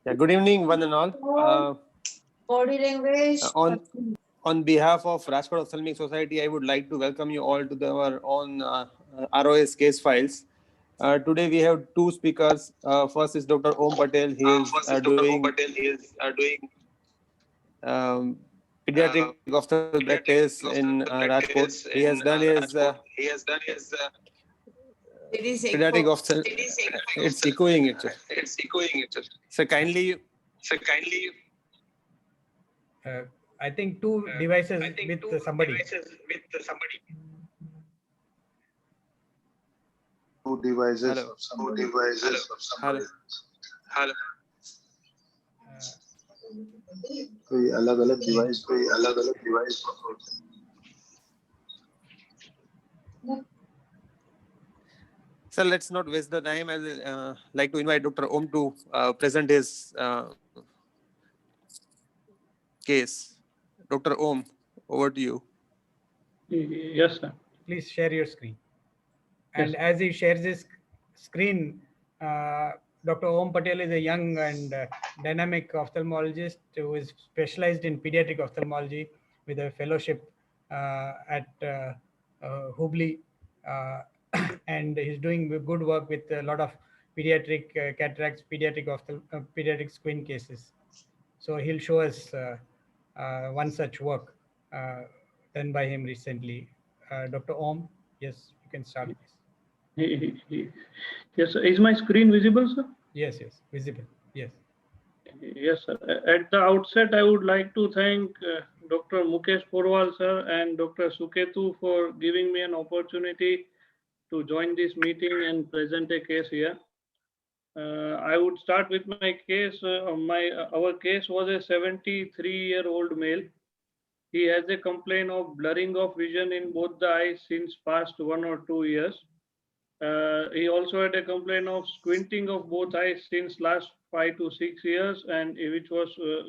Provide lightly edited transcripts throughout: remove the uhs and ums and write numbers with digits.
Yeah, good evening, one and all. Body language. On behalf of Rajkot Ophthalmic Society, I would like to welcome you all to our own ROS case files. Today we have two speakers. First is Dr. Om Patel. He is doing pediatric ophthalmic practice in Rajkot. He has done his It is pediatric echo. ophthalmic. It's echoing it. So kindly. I think two devices with somebody. Two devices Hello. of somebody. Hello. कोई अलग-अलग device Sir, let's not waste the time. I will like to invite Dr. Om to present his case. Dr. Om, over to you. Yes, sir. Please share your screen. And Yes. as he shares his screen, Dr. Om Patel is a young and dynamic ophthalmologist who is specialized in pediatric ophthalmology with a fellowship at Hubli. And he's doing good work with a lot of pediatric cataracts, pediatric squint cases. So he'll show us one such work done by him recently. Dr. Om, yes, you can start this. Yes, sir. Is my screen visible, sir? Yes, visible. Yes. Yes, sir. At the outset, I would like to thank Dr. Mukesh Porwal, sir, and Dr. Suketu for giving me an opportunity to join this meeting and present a case here. I would start with my case. Our case was a 73-year-old male. He has a complaint of blurring of vision in both the eyes since past 1 or 2 years. He also had a complaint of squinting of both eyes since last 5 to 6 years, and which was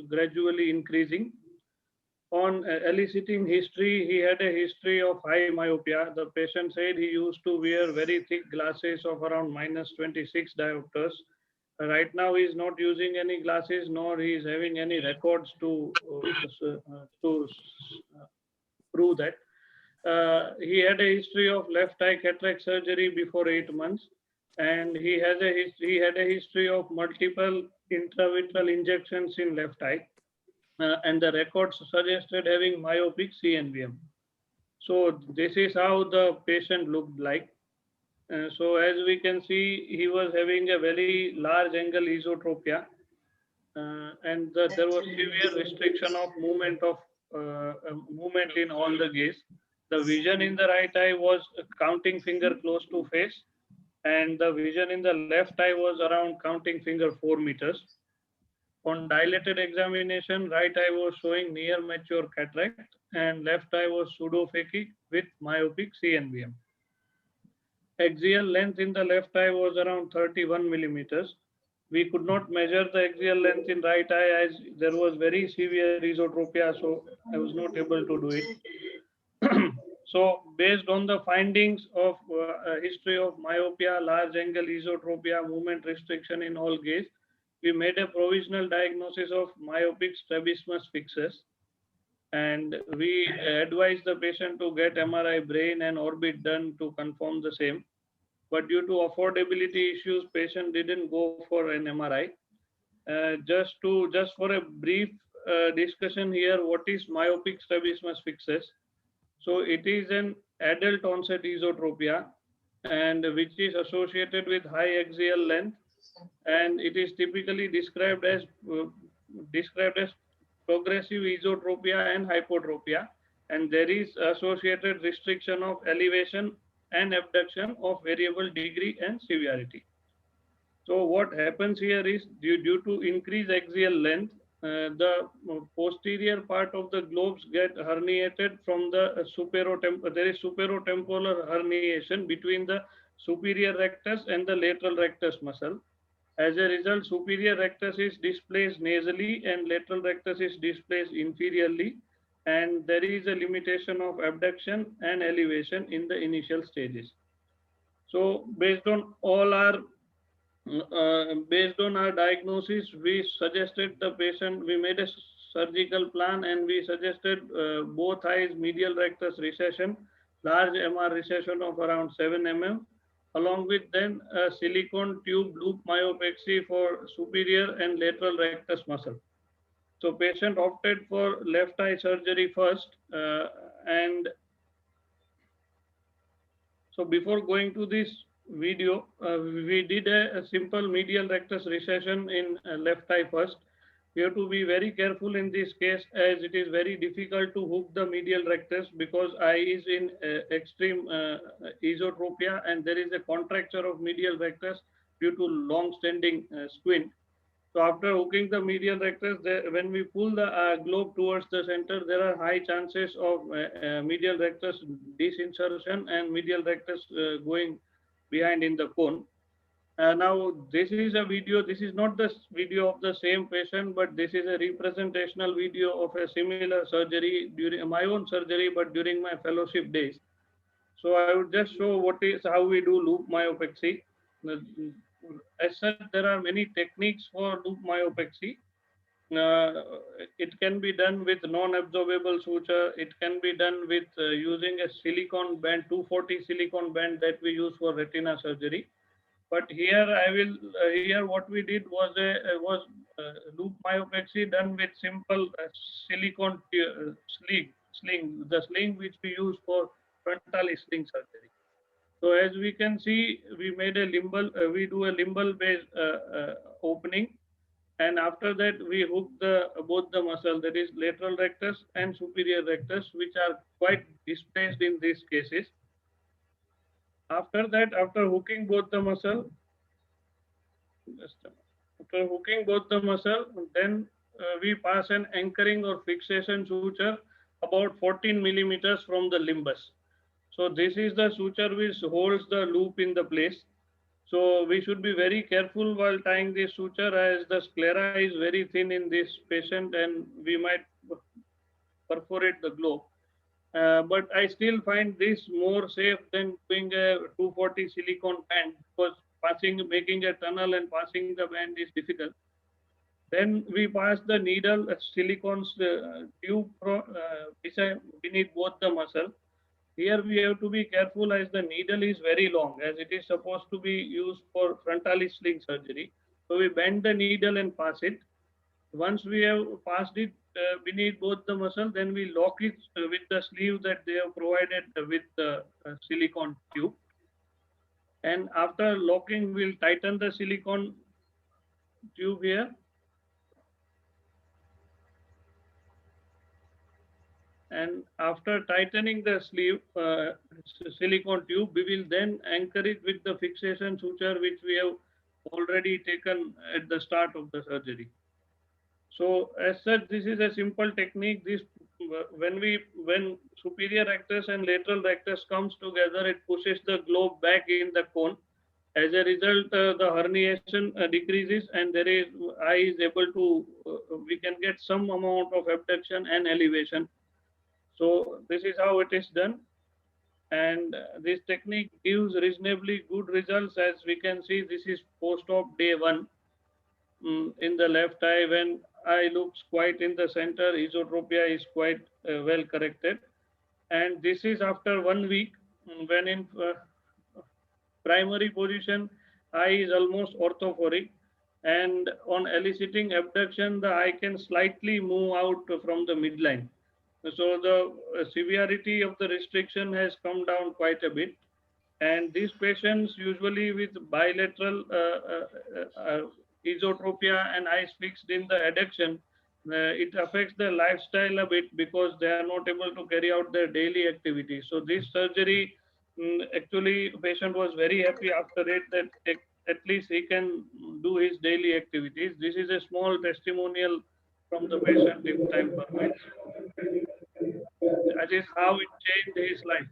gradually increasing. On eliciting history, he had a history of high myopia. The patient said he used to wear very thick glasses of around -26 diopters. Right now, he is not using any glasses, nor he is having any records to prove that. He had a history of left eye cataract surgery before 8 months, and he had a history of multiple intravitreal injections in left eye, and the records suggested having myopic CNVM. So this is how the patient looked like. So as we can see, he was having a very large angle esotropia, and there was severe restriction of movement in all the gaze. The vision in the right eye was counting finger close to face, and the vision in the left eye was around counting finger 4 meters. On dilated examination, right eye was showing near mature cataract, and left eye was pseudophakic with myopic CNVM. Axial length in the left eye was around 31 millimeters. We could not measure the axial length in right eye as there was very severe esotropia, so I was not able to do it. So based on the findings of history of myopia, large angle esotropia, movement restriction in all gaze, we made a provisional diagnosis of myopic strabismus fixus, and we advised the patient to get MRI brain and orbit done to confirm the same. But due to affordability issues, patient didn't go for an MRI. Just for a brief discussion here, what is myopic strabismus fixus? So it is an adult onset esotropia, and which is associated with high axial length, and it is typically described as progressive esotropia and hypotropia, and there is associated restriction of elevation and abduction of variable degree and severity. So what happens here is due to increased axial length, the posterior part of the globes get herniated from the there is superotemporal herniation between the superior rectus and the lateral rectus muscle. As a result, superior rectus is displaced nasally and lateral rectus is displaced inferiorly, and there is a limitation of abduction and elevation in the initial stages. So based on all our Based on our diagnosis, we suggested the patient, we made a surgical plan and we suggested both eyes medial rectus recession, large MR recession of around 7 mm, along with then a silicone tube loop myopexy for superior and lateral rectus muscle. So patient opted for left eye surgery first, and so before going to this video, we did a simple medial rectus recession in left eye first. We have to be very careful in this case as it is very difficult to hook the medial rectus because eye is in extreme esotropia and there is a contracture of medial rectus due to long-standing squint. So after hooking the medial rectus, when we pull the globe towards the center, there are high chances of medial rectus disinsertion and medial rectus going behind in the cone. Now, this is a video, this is not the video of the same patient, but this is a representational video of a similar surgery during my own surgery, but during my fellowship days. So I would just show how we do loop myopexy. As such, there are many techniques for loop myopexy. It can be done with non-absorbable suture. It can be done with using a silicone band, 240 silicone band that we use for retina surgery. But here I will here what we did was loop myopexy done with simple silicone sling, the sling which we use for frontal sling surgery. So as we can see, we made a limbal, we do a limbal based opening, and after that we hook both the muscle, that is lateral rectus and superior rectus, which are quite displaced in these cases. After that, after hooking both the muscle, then we pass an anchoring or fixation suture about 14 millimeters from the limbus. So this is the suture which holds the loop in the place. So we should be very careful while tying this suture as the sclera is very thin in this patient and we might perforate the globe. But I still find this more safe than doing a 240 silicone band because making a tunnel and passing the band is difficult. Then we pass the needle, silicone tube beneath both the muscle. Here we have to be careful as the needle is very long, as it is supposed to be used for frontal sling surgery. So we bend the needle and pass it. Once we have passed it beneath both the muscle, then we lock it with the sleeve that they have provided with the silicone tube. And after locking, we'll tighten the silicone tube here. And after tightening the sleeve silicone tube, we will then anchor it with the fixation suture which we have already taken at the start of the surgery. So as such, this is a simple technique. This when superior rectus and lateral rectus comes together, it pushes the globe back in the cone. As a result, the herniation decreases and there is eye is able to we can get some amount of abduction and elevation. So this is how it is done, and this technique gives reasonably good results. As we can see, this is post-op day 1 in the left eye when eye looks quite in the center, esotropia is quite well corrected, and this is after 1 week when in primary position eye is almost orthophoric, and on eliciting abduction the eye can slightly move out from the midline. So the severity of the restriction has come down quite a bit. And these patients usually with bilateral esotropia and eyes fixed in the adduction, it affects their lifestyle a bit because they are not able to carry out their daily activities. So this surgery, actually patient was very happy after it that at least he can do his daily activities. This is a small testimonial from the patient if time permits. That is how it changed his life.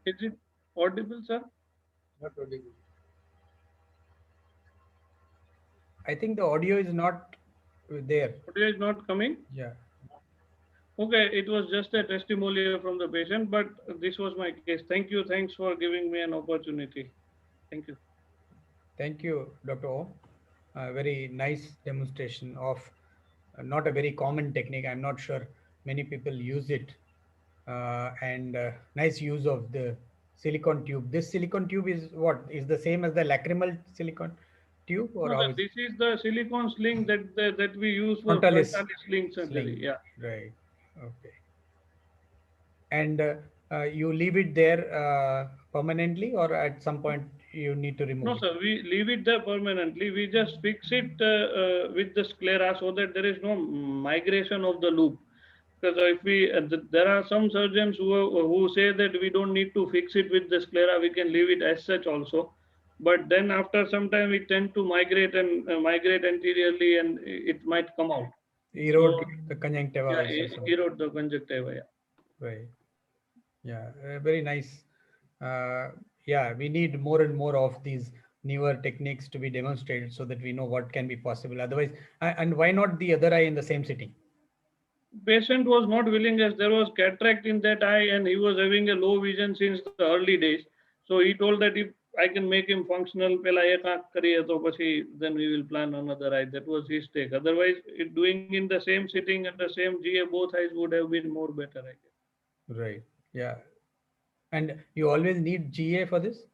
Is it audible, sir? Not audible. I think the audio is not there. Audio is not coming. Yeah. Okay, it was just a testimonial from the patient, but this was my case. Thank you. Thanks for giving me an opportunity. Thank you. Thank you, Dr. Om. A very nice demonstration of not a very common technique. I'm not sure many people use it. And nice use of the silicon tube. This silicon tube is what? Is the same as the lacrimal silicon tube, or No, how sir, is this is the silicone sling that we use for Frontalis frontalis sling surgery. sling? Yeah. Right. Okay. And you leave it there permanently, or at some point you need to remove No, it? sir, we leave it there permanently. We just fix it with the sclera so that there is no migration of the loop. Because if we, there are some surgeons who say that we don't need to fix it with the sclera, we can leave it as such also. But then after some time, we tend to migrate and migrate anteriorly, and it might come out. Erode So, the conjunctiva. yeah, also. erode the conjunctiva. Yeah. Right. Yeah, very nice. Yeah, we need more and more of these newer techniques to be demonstrated so that we know what can be possible. Otherwise, and why not the other eye in the same sitting? Patient was not willing, as there was cataract in that eye and he was having a low vision since the early days. So he told that if I can make him functional, then we will plan another eye. That was his take. Otherwise, doing in the same sitting and the same GA, both eyes would have been more better, I guess. Right. Yeah. And you always need GA for this?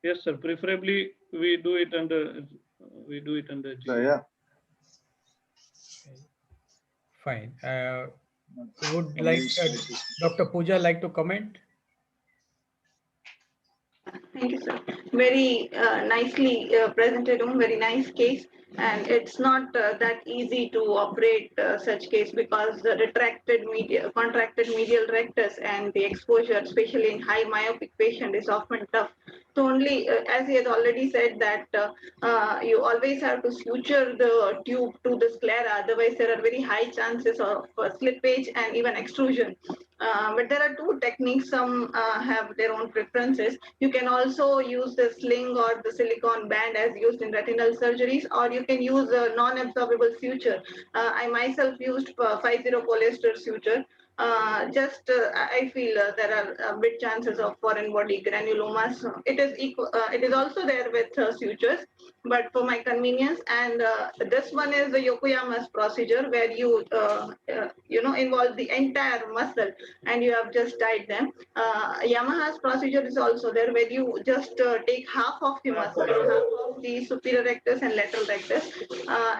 Yes, sir. Preferably, we do it under GA. So, yeah. Fine. Would like Dr. Pooja like to comment? Thank you, sir. Very nicely presented, very nice case. And it's not that easy to operate such case because the contracted medial rectus and the exposure, especially in high myopic patient, is often tough. So only, as he has already said, that you always have to suture the tube to the sclera. Otherwise, there are very high chances of slippage and even extrusion. But there are two techniques. Some have their own preferences. You can also use the sling or the silicone band as used in retinal surgeries, or you can use a non-absorbable suture. I myself used 5-0 polyester suture. I feel there are big chances of foreign body granulomas. It is also there with sutures, but for my convenience. And this one is the Yokoyama's procedure, where you involve the entire muscle and you have just tied them. Yamaha's procedure is also there, where you just take half of the muscle, half of the superior rectus and lateral rectus,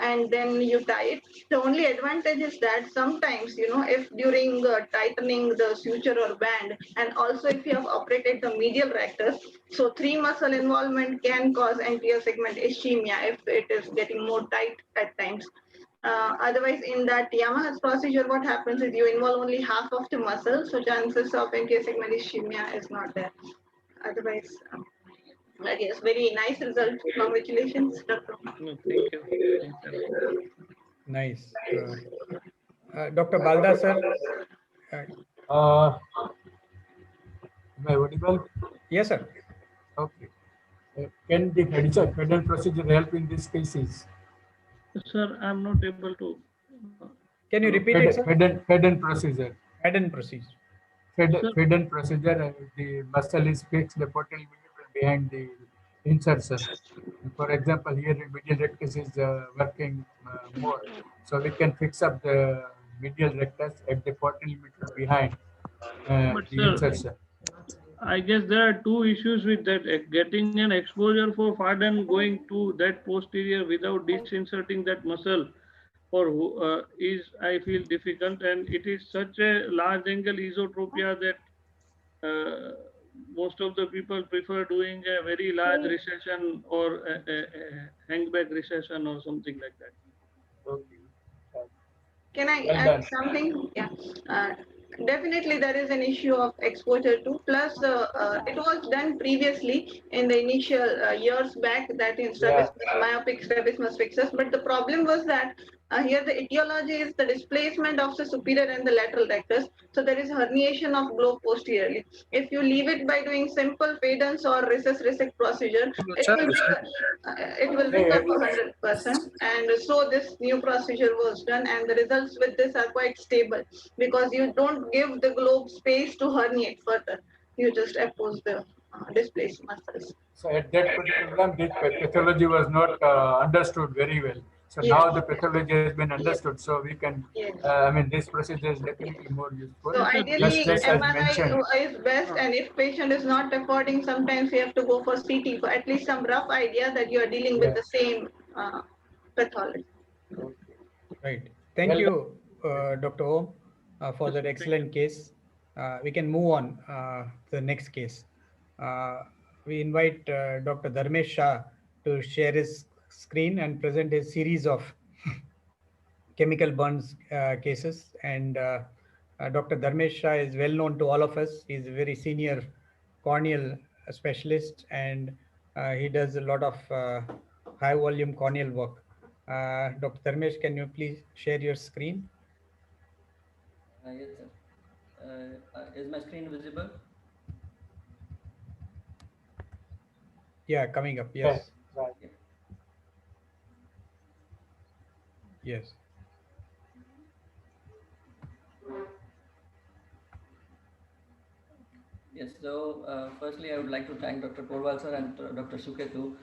and then you tie it. The only advantage is that sometimes, if during tightening the suture or band, and also if you have operated the medial rectus, so 3 muscle involvement can cause anterior segment ischemia if it is getting more tight at times. Otherwise, in that Yamaha's procedure, what happens is you involve only half of the muscle, so chances of anterior segment ischemia is not there. Otherwise, yes, very nice result. Congratulations, Dr. No, thank you. Thank you. Nice. Dr. Balda, sir. Am I audible? Yes, sir. Okay. Can the Fedden procedure help in these cases? Sir, I'm not able to. Can you repeat it, sir? Fedden procedure. Fedden procedure. Fedden procedure, the muscle is fixed, the portal behind the insertion. For example, here the medial rectus is working more. So we can fix up the medial rectus at the portal behind the insertion. I guess there are two issues with that. Getting an exposure for Fedden going to that posterior without disinserting that muscle is, I feel, difficult, and it is such a large angle esotropia that most of the people prefer doing a very large recession or a hangback recession or something like that. Okay. Can I add something? Yeah. Definitely, there is an issue of exposure too. Plus, it was done previously in the initial years back, that in myopic strabismus fixus. But the problem was that Here the etiology is the displacement of the superior and the lateral rectus. So there is herniation of globe posteriorly. If you leave it by doing simple Fadens or recess resect procedure, it will recover 100%. And so this new procedure was done, and the results with this are quite stable because you don't give the globe space to herniate further. You just oppose the displaced muscles. So at that particular time, this pathology was not understood very well. So Yes. now the pathology has been understood. So we can, Yes. I mean, this procedure is definitely more useful. So ideally, Just as mentioned. MRI is best, and if patient is not affording, sometimes we have to go for CT for at least some rough idea that you are dealing with Yeah. the same pathology. Right. Thank Well you, Dr. Om, for that Thank excellent case. We can move on to the next case. We invite Dr. Dharmesh Shah to share his screen and present a series of chemical burns cases. And Dr. Dharmesh Shah is well known to all of us. He's a very senior corneal specialist, and he does a lot of high volume corneal work. Dr. Dharmesh, can you please share your screen? Yes, sir. Is my screen visible? Yeah, coming up. Yeah, Yes. right. Yeah. Yes. Yes. So, firstly, I would like to thank Dr. Porwal sir and Dr. Suketu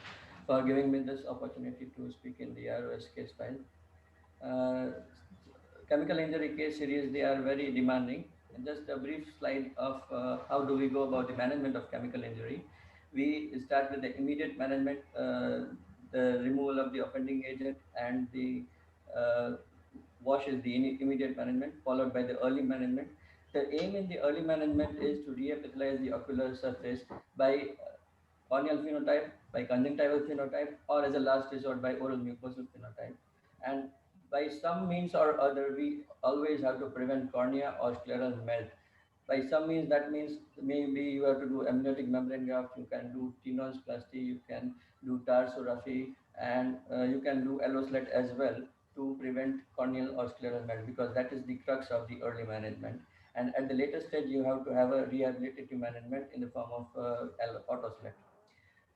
for giving me this opportunity to speak in the ROS case file. Uh, Chemical injury case series, they are very demanding. And just a brief slide of how do we go about the management of chemical injury. We start with the immediate management, the removal of the offending agent, and the uh, wash is the immediate management, followed by the early management. The aim in the early management is to reepithelize the ocular surface by corneal phenotype, by conjunctival phenotype, or as a last resort by oral mucosal phenotype. And by some means or other, we always have to prevent cornea or scleral melt. By some means, that means maybe you have to do amniotic membrane graft, you can do tenosplasty, you can do tarsorrhaphy, and you can do alloslet as well to prevent corneal or scleral melt, because that is the crux of the early management. And at the later stage, you have to have a rehabilitative management in the form of autoslet.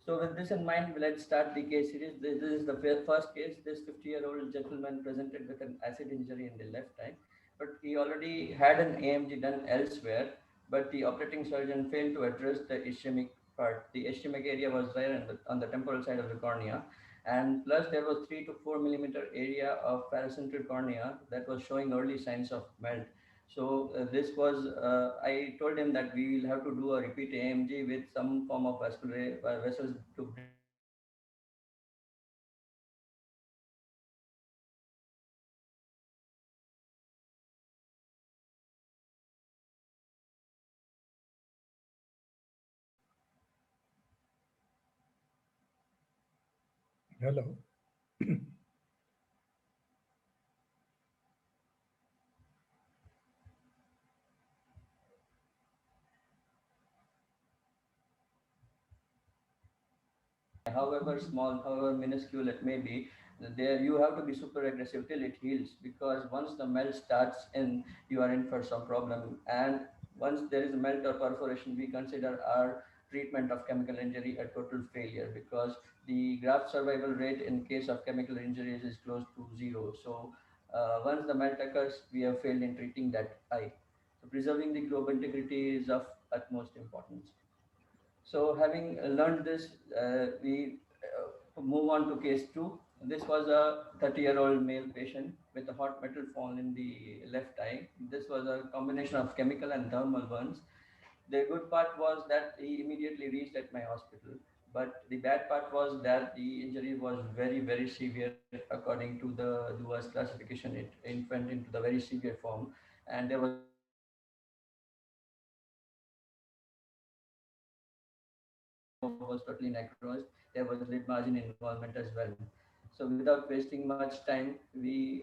So with this in mind, let's start the case series. This is the first case. This 50-year-old gentleman presented with an acid injury in the left eye, but he already had an AMG done elsewhere, but the operating surgeon failed to address the ischemic part. The ischemic area was there on the temporal side of the cornea, and plus there was 3 to 4 millimeter area of paracentral cornea that was showing early signs of melt. So this was, I told him that we will have to do a repeat AMG with some form of vascular vessels to bring the cornea to the temporal side. So we did that, and we did that, and Hello. however small, however minuscule it may be, there you have to be super aggressive till it heals, because once the melt starts in, you are in for some problem. And once there is a melt or perforation, we consider our treatment of chemical injury a total failure, because the graft survival rate in case of chemical injuries is close to zero. So once the melt occurs, we have failed in treating that eye. So preserving the globe integrity is of utmost importance. So having learned this, we move on to case two. This was a 30-year-old male patient with a hot metal fall in the left eye. This was a combination of chemical and thermal burns. The good part was that he immediately reached at my hospital. But the bad part was that the injury was very, very severe according to the DUA's classification. It went into the very severe form, and there was was totally necrosed. There was lid margin involvement as well. So without wasting much time, we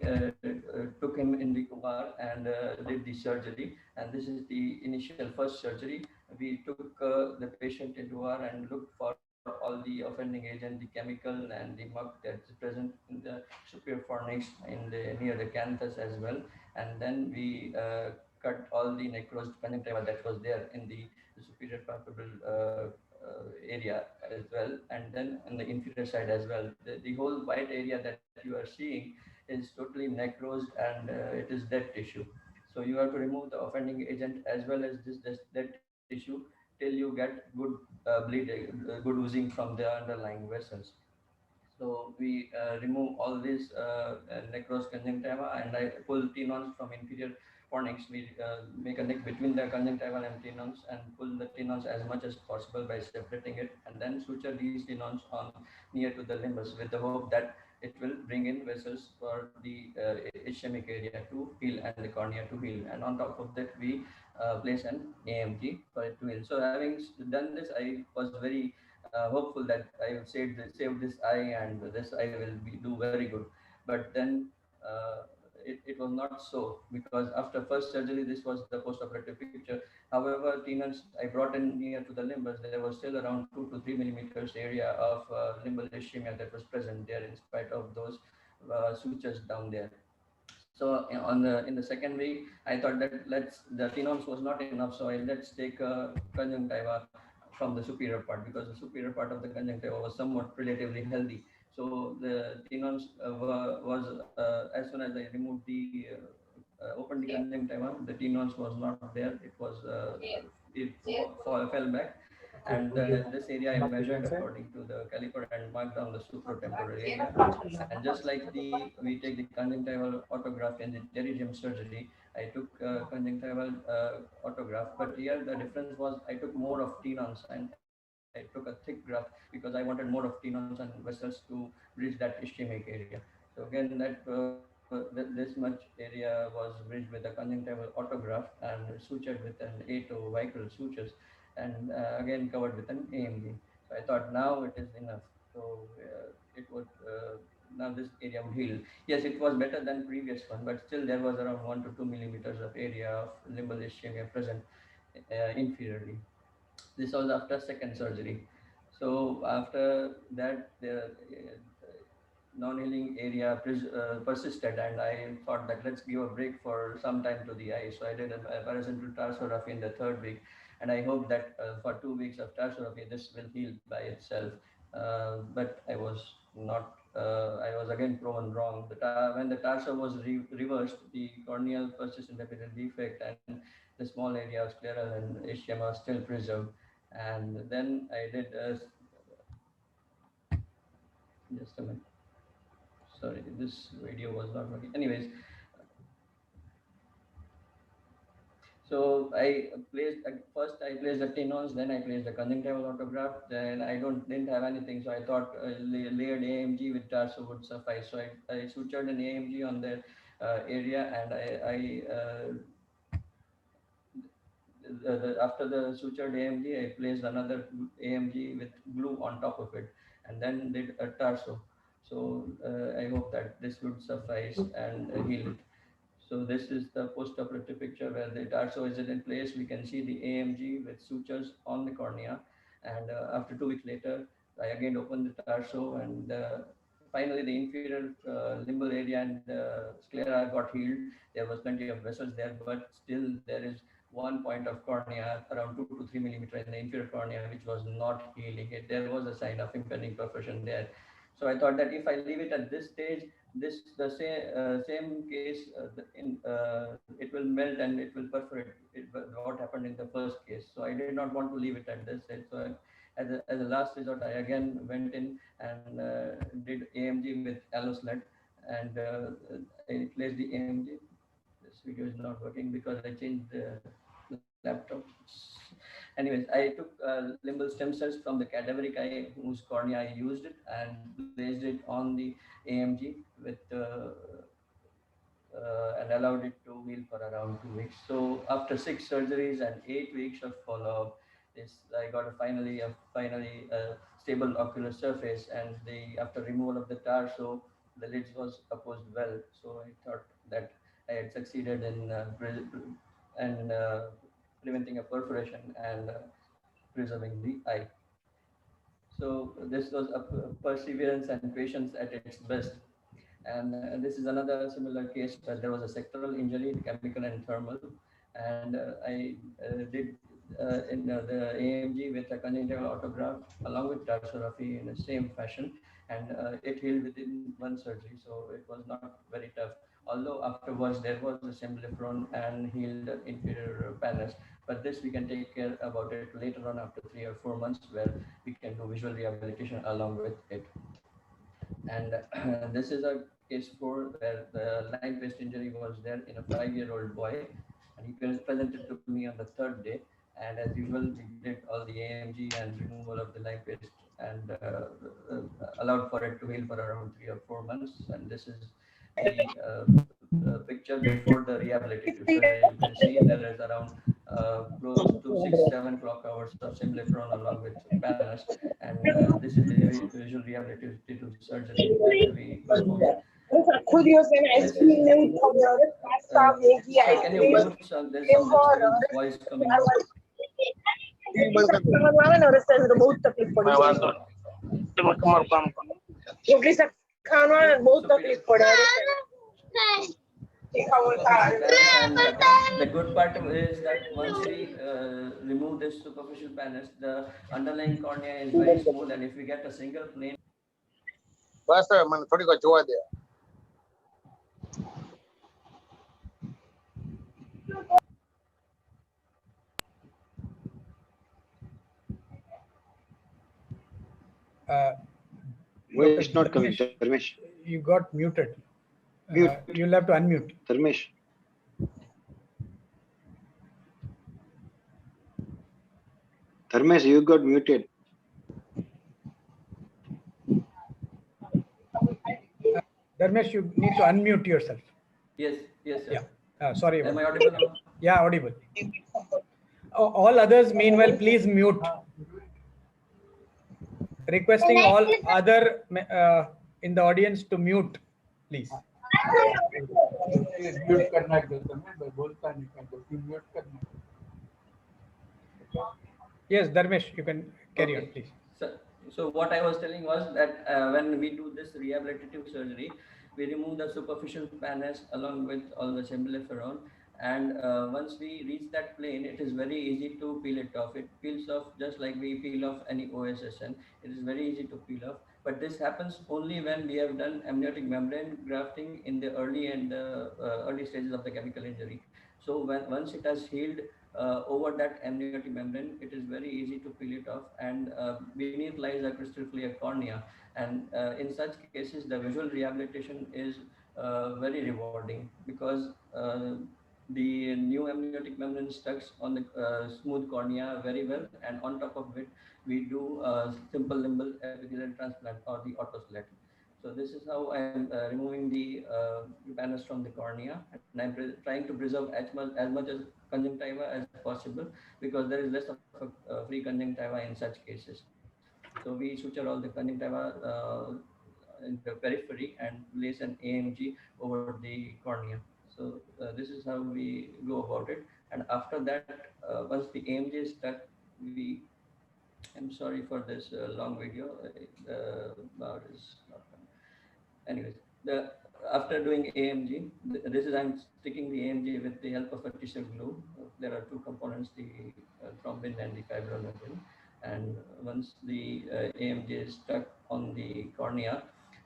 took him in the OR and did the surgery. And this is the initial first surgery. We took the patient into OR and looked for all all the offending agent, the chemical and the muck that's present in the superior fornix in the near the canthus as well. And then we cut all the necrosed conjunctiva that was there in the superior palpebral area as well, and then on the inferior side as well. The whole white area that you are seeing is totally necrosed and it is dead tissue. So you have to remove the offending agent as well as this dead tissue till you get good good oozing from the underlying vessels. So we remove all these necros conjunctiva, and I pull tenons from inferior fornix. We make a nick between the conjunctival and tenons and pull the tenons as much as possible by separating it, and then suture these tenons on near to the limbus with the hope that it will bring in vessels for the ischemic area to heal and the cornea to heal. And on top of that, we place an AMG for it to heal. So having done this, I was very hopeful that I have saved this eye and this eye will do very good. But then it was not so, because after first surgery, this was the post-operative picture. However, tenons I brought in near to the limbus, there was still around 2 to 3 millimeters area of limbal ischemia that was present there in spite of those sutures down there. So in the second week, I thought that the tenons was not enough, so let's take conjunctiva from the superior part, because the superior part of the conjunctiva was somewhat relatively healthy. So the tenons was as soon as I removed the opened the conjunctiva, the tenons was not there. It was it fell back, and this area I measured according to the caliper and marked down the supratemporal area. And just like we take the conjunctival autograph in the pterygium surgery, I took conjunctival autograph, but here the difference was I took more of tenons and I took a thick graph because I wanted more of tenons and vessels to reach that ischemic area. So again, this much area was bridged with a conjunctival autograph and sutured with an 8 vicral sutures, and again covered with an AMG. So I thought now it is enough. So it would now this area would heal. Yes, it was better than previous one, but still there was around 1 to 2 millimeters of area of limbal ischemia present inferiorly. This was after second surgery. So after that, the non-healing area persisted, and I thought that let's give a break for some time to the eye. So I did a paracentral tarsorrhaphy in the third week, and I hope that for 2 weeks of tarsorrhaphy, this will heal by itself. But I was not. I was again proven wrong. When the tarso was reversed, the corneal persistent epithelial defect and the small area of scleral and ischemia are still preserved. And then I did just a minute. Sorry, this video was not working. Anyways, so I placed first I placed the tenons, then I placed the conjunctival autograph. Then I didn't have anything, so I thought layered AMG with tarso would suffice. So I sutured an AMG on the area, and after the sutured AMG, I placed another AMG with glue on top of it, and then did a tarso. So I hope that this would suffice and heal it. So this is the post-operative picture where the tarso is in place. We can see the AMG with sutures on the cornea, and after 2 weeks later, I again opened the tarso, and finally the inferior limbal area and sclera got healed. There was plenty of vessels there, but still there is one point of cornea around 2 to 3 millimeters in the inferior cornea, which was not healing. There was a sign of impending perforation there. So I thought that if I leave it at this stage, the same case it will melt and it will perforate what happened in the first case. So I did not want to leave it at this stage. So as a last resort, I again went in and did AMG with Alloslet, and I placed the AMG. This video is not working because I changed the laptop. Anyways, I took limbal stem cells from the cadaveric eye whose cornea I used it and placed it on the AMG with and allowed it to heal for around 2 weeks. So after 6 surgeries and 8 weeks of follow-up, I got finally a stable ocular surface, and after removal of the tarso, the lids was opposed well. So I thought that I had succeeded in preventing a perforation and preserving the eye. So this was a perseverance and patience at its best. And this is another similar case where there was a sectoral injury, chemical and thermal. And I did the AMG with a conjunctival autograft along with tarsorrhaphy in the same fashion. And it healed within one surgery. So it was not very tough. Although afterwards there was a sembleflon and healed inferior panels. But this we can take care about it later on after 3 or 4 months, where we can do visual rehabilitation along with it. And this is a case 4 where the line paste injury was there in a 5-year-old boy, and he presented to me on the 3rd day. And as usual, we did all the AMG and removal of the line paste and allowed for it to heal for around 3 or 4 months. And this is the picture before the rehabilitative. So as you can see, there is around close to 6-7 clock hours of sembleflon along with panels, and this is the visual rehabilitative surgery that we performed. This is, sir, can you mute some? There's some disturbance voice coming out. And the good part is that once we remove this superficial panels, the underlying cornea is very smooth, and if we get a single plane. Dr. It's not coming, Dharmesh, Dharmesh. you got muted. Mute. You'll have to unmute. Dharmesh. Dharmesh, you got muted. Dharmesh, you need to unmute yourself. Yes, yes, sir. Yeah. Sorry. Am I audible now? Yeah, audible. All others, meanwhile, please mute. Requesting all other in the audience to mute, please. Mute करना है तो मैं बोलता नहीं तो mute करना. Yes, Dharmesh, you can carry on, please. So what I was telling was that when we do this rehabilitative surgery, we remove the superficial panels along with all the sembleflon, and once we reach that plane, it is very easy to peel it off. It peels off just like we peel off any OSSN. It is very easy to peel off, but this happens only when we have done amniotic membrane grafting in the early stages of the chemical injury. So once it has healed over that amniotic membrane, it is very easy to peel it off, and beneath lies a crystal clear cornea. And in such cases, the visual rehabilitation is very rewarding, because the new amniotic membrane stucks on the smooth cornea very well, and on top of it, we do simple limbal epithelial transplant or the autoslet. So this is how I am removing the panels from the cornea, and I'm trying to preserve as much as conjunctiva as possible, because there is less of a free conjunctiva in such cases. So we suture all the conjunctiva in the periphery and place an AMG over the cornea. So this is how we go about it. And after that, once the AMG is stuck, I'm sorry for this long video. The bar is not coming. Anyways, after doing AMG, this is I'm sticking the AMG with the help of a tissue glue. There are two components, the thrombin and the fibrinogen. And once the AMG is stuck on the cornea,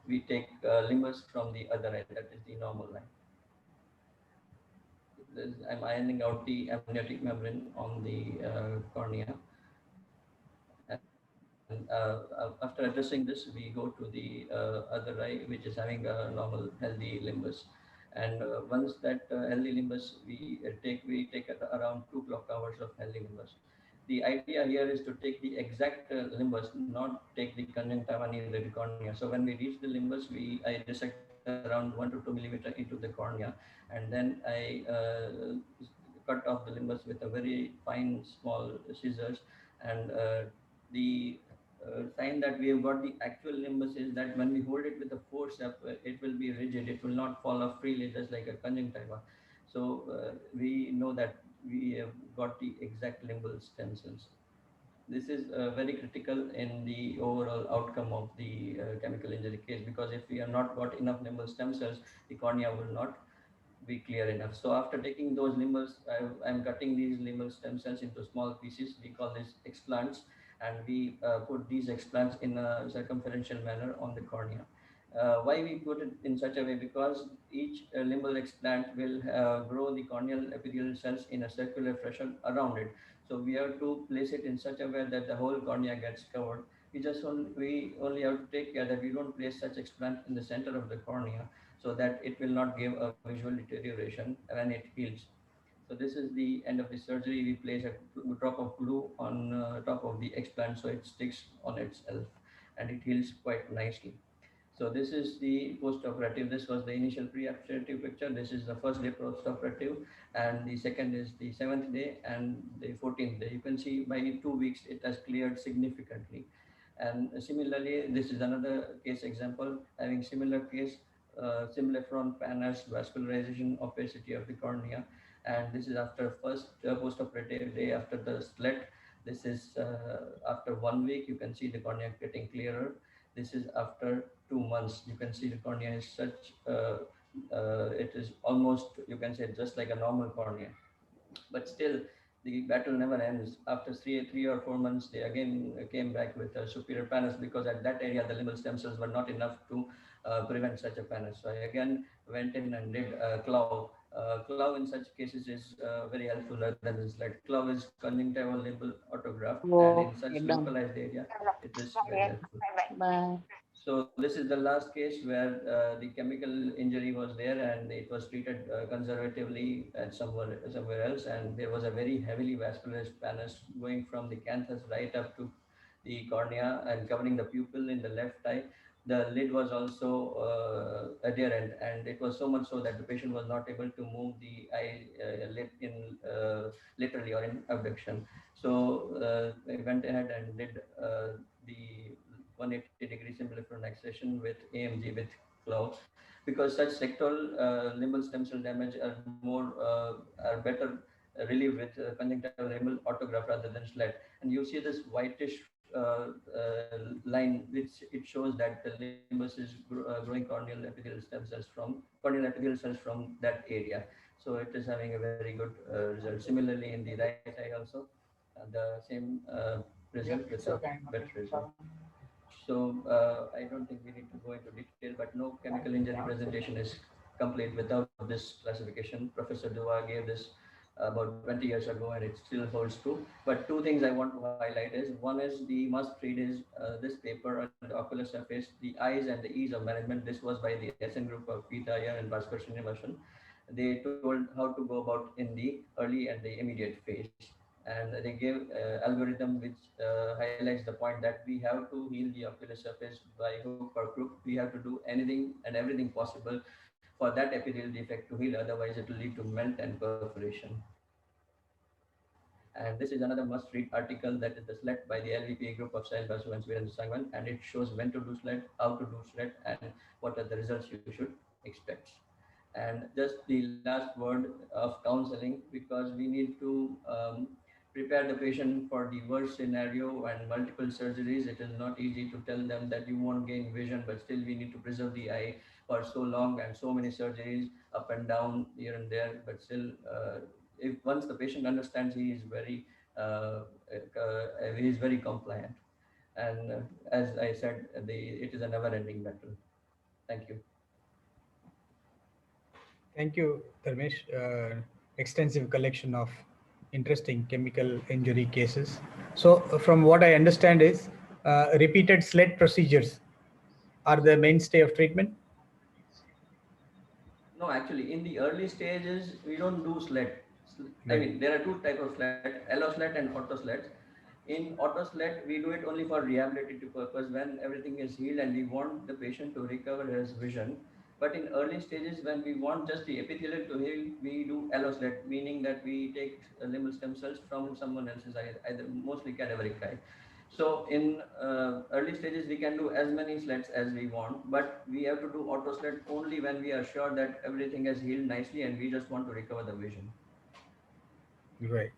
we take limbus from the other end, that is the normal line. I'm ironing out the amniotic membrane on the cornea. And after addressing this, we go to the other eye, which is having a normal healthy limbus. And once that healthy limbus, we take around 2 clock hours of healthy limbus. The idea here is to take the exact limbus, not take the conjunctiva near the cornea. So when we reach the limbus, I dissect around 1 to 2 millimeter into the cornea, and then I cut off the limbus with a very fine, small scissors. And the sign that we have got the actual limbus is that when we hold it with a forceps, it will be rigid. It will not fall off freely, just like a conjunctiva. So we know that we have got the exact limbal stem cells. this is very critical in the overall outcome of the chemical injury case, because if we have not got enough limbal stem cells, the cornea will not be clear enough. So after taking those limbals, I'm cutting these limbal stem cells into small pieces. We call this explants, and we put these explants in a circumferential manner on the cornea. Why we put it in such a way? Because each limbal explant will grow the corneal epithelial cells in a circular fashion around it. So we have to place it in such a way that the whole cornea gets covered. We only have to take care that we don't place such explant in the center of the cornea, so that it will not give a visual deterioration when it heals. So this is the end of the surgery. We place a drop of glue on top of the explant so it sticks on itself and it heals quite nicely. So this is the post-operative. This was the initial pre-operative picture. This is the first day post-operative, and the second is the 7th day and the 14th day. You can see by 2 weeks it has cleared significantly. And similarly, this is another case example having similar case, semblefron pannus, vascularization, opacity of the cornea. And this is after first post-operative day after the slit. This is after 1 week. You can see the cornea getting clearer. This is after 2 months. You can see the cornea is such, it is almost, you can say, just like a normal cornea. But still, the battle never ends. After three or 4 months, they again came back with a superior pannus, because at that area, the limbal stem cells were not enough to prevent such a pannus. So I again went in and did Clow. Clow in such cases is very helpful rather than slit. Clow is conjunctival limbal autograft, and in such localized area, it is very helpful. Bye. So this is the last case where the chemical injury was there, and it was treated conservatively at somewhere else, and there was a very heavily vascularized pannus going from the canthus right up to the cornea and covering the pupil in the left eye. The lid was also adherent, and it was so much so that the patient was not able to move the eye lid in literally or in abduction. So I went ahead and did the 180-degree semblefron annexation with AMG with Clow, because such sectoral limbal stem cell damage are better relieved with conjunctival limbal autograft rather than slit. And you see this whitish line, which it shows that the limbus is growing corneal epithelial cells from that area. So it is having a very good result. Similarly, in the right eye also, the same result with a better result. So I don't think we need to go into detail, but no chemical injury presentation is complete without this classification. Professor Dua gave this about 20 years ago, and it still holds true. But two things I want to highlight is, one is the must read is this paper on the ocular surface, the eyes and the ease of management. This was by the SN group of Peter Iyer and Bhaskar Srinivasan. They told how to go about in the early and the immediate phase. And they gave algorithm which highlights the point that we have to heal the ocular surface by hook or crook. We have to do anything and everything possible for that epithelial defect to heal, otherwise it will lead to melt and perforation. And this is another must-read article, that is the SLET by the LVPA group of Sahil Basu and Svirendra Sangwan, and it shows when to do SLET, how to do SLET, and what are the results you should expect. And just the last word of counseling, because we need to prepare the patient for the worst scenario and multiple surgeries. It is not easy to tell them that you won't gain vision, but still we need to preserve the eye for so long and so many surgeries up and down here and there. But still, if once the patient understands, he is very compliant. And as I said, it is a never-ending battle. Thank you. Thank you, Dharmesh. Extensive collection of interesting chemical injury cases. So from what I understand is repeated slit procedures are the mainstay of treatment? No, actually, in the early stages, we don't do slit. I mean, there are two types of slit, allo slit and auto slits. In auto slit, we do it only for rehabilitative purpose when everything is healed and we want the patient to recover his vision. But in early stages, when we want just the epithelial to heal, we do allo slit, meaning that we take limbal stem cells from someone else's eye, either mostly cadaveric eye. So in early stages, we can do as many slits as we want, but we have to do auto slit only when we are sure that everything has healed nicely and we just want to recover the vision. Right.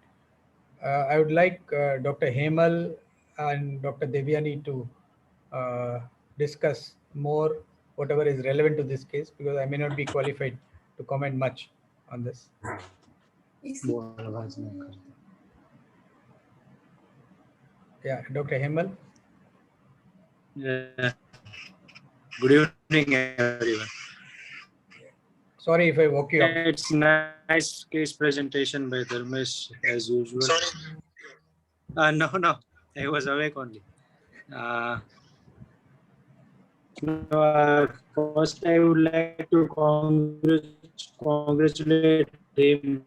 I would like Dr. Hemal and Dr. Devyani to discuss more whatever is relevant to this case, because I may not be qualified to comment much on this. Yeah, Dr. Hemal. Yeah. Good evening, everyone. Sorry if I woke you up. It's nice case presentation by Dharmesh as usual. No, I was awake only. First, I would like to congratulate him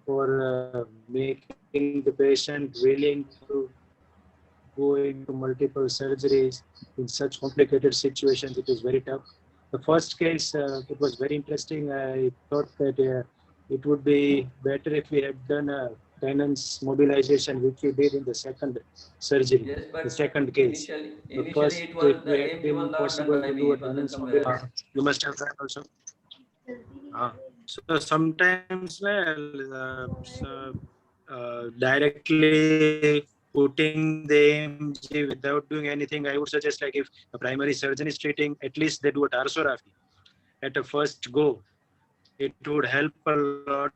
for making the patient willing to go into multiple surgeries in such complicated situations. It is very tough. The first case, it was very interesting. I thought that it would be better if we had done a tenons mobilization, which we did in the second surgery, Yes, but the second case. initially First, it was if the we had AMG was been not done possible by to me, do a it was done tenons somewhere else. mobilization, you must have done also. So sometimes, directly putting the AMG without doing anything, I would suggest like if a primary surgeon is treating, at least they do a tarsography at a first go. It would help a lot.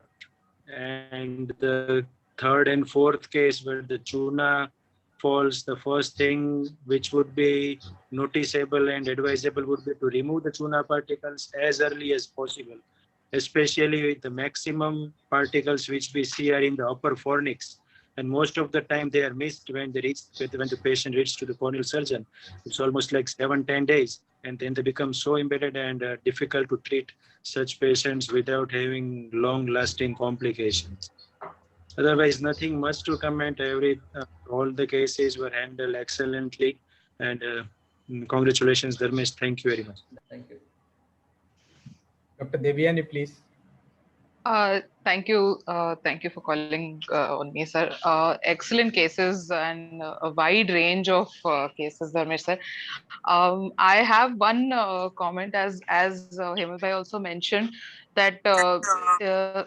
And the third and fourth case where the tuna falls, the first thing which would be noticeable and advisable would be to remove the tuna particles as early as possible, especially with the maximum particles which we see are in the upper fornix. And most of the time they are missed when the patient reaches to the corneal surgeon. It's almost like 7-10 days, and then they become so embedded and difficult to treat such patients without having long-lasting complications. Otherwise, nothing much to comment. All the cases were handled excellently, and congratulations, Dharmesh. Thank you very much. Thank you. Dr. Devyani, please. Thank you. Thank you for calling on me, sir. Excellent cases and a wide range of cases, Dharmesh sir. I have one comment, as Hemal bhai also mentioned, that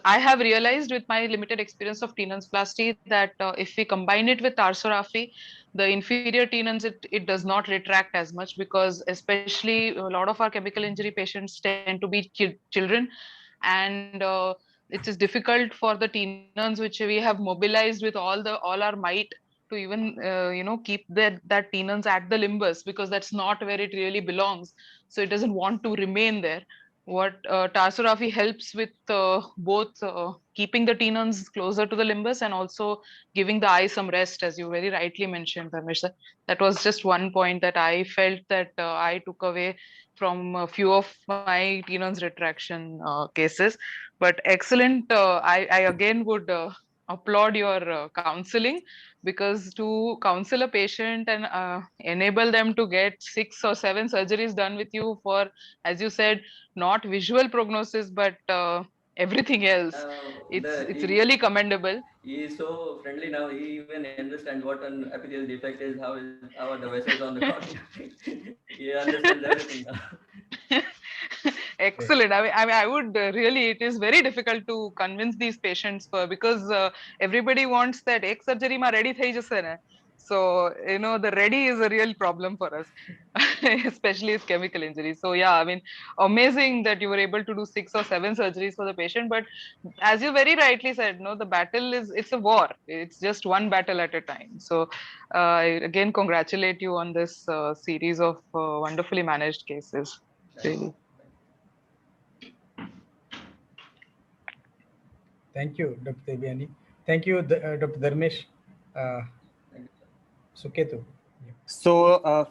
I have realized with my limited experience of tenonsplasty that if we combine it with tarsorrhaphy, the inferior tenons, it does not retract as much, because especially a lot of our chemical injury patients tend to be children, and it is difficult for the tenons which we have mobilized with all our might to even keep that tenons at the limbus, because that's not where it really belongs. So it doesn't want to remain there. What tarsorrhaphy helps with both keeping the tenons closer to the limbus and also giving the eye some rest, as you very rightly mentioned, Dharmesh sir. That was just one point that I felt that I took away from a few of my tenons retraction cases. But excellent. I again would applaud your counseling, because to counsel a patient and enable them to get 6 or 7 surgeries done with you for, as you said, not visual prognosis, but everything else. It's really commendable. He is so friendly now. He even understands what an epithelial defect is, how are the vessels on the cornea. He understands everything now. Excellent. I would really, it is very difficult to convince these patients because everybody wants that egg surgery ma ready thai jase na. So, the ready is a real problem for us, especially with chemical injuries. So, yeah, I mean, amazing that you were able to do 6 or 7 surgeries for the patient. But as you very rightly said, the battle it's a war. It's just one battle at a time. So, I again congratulate you on this series of wonderfully managed cases. Really. Thank you, Dr. Devyani. Thank you, Dr. Dharmesh. Suketu. So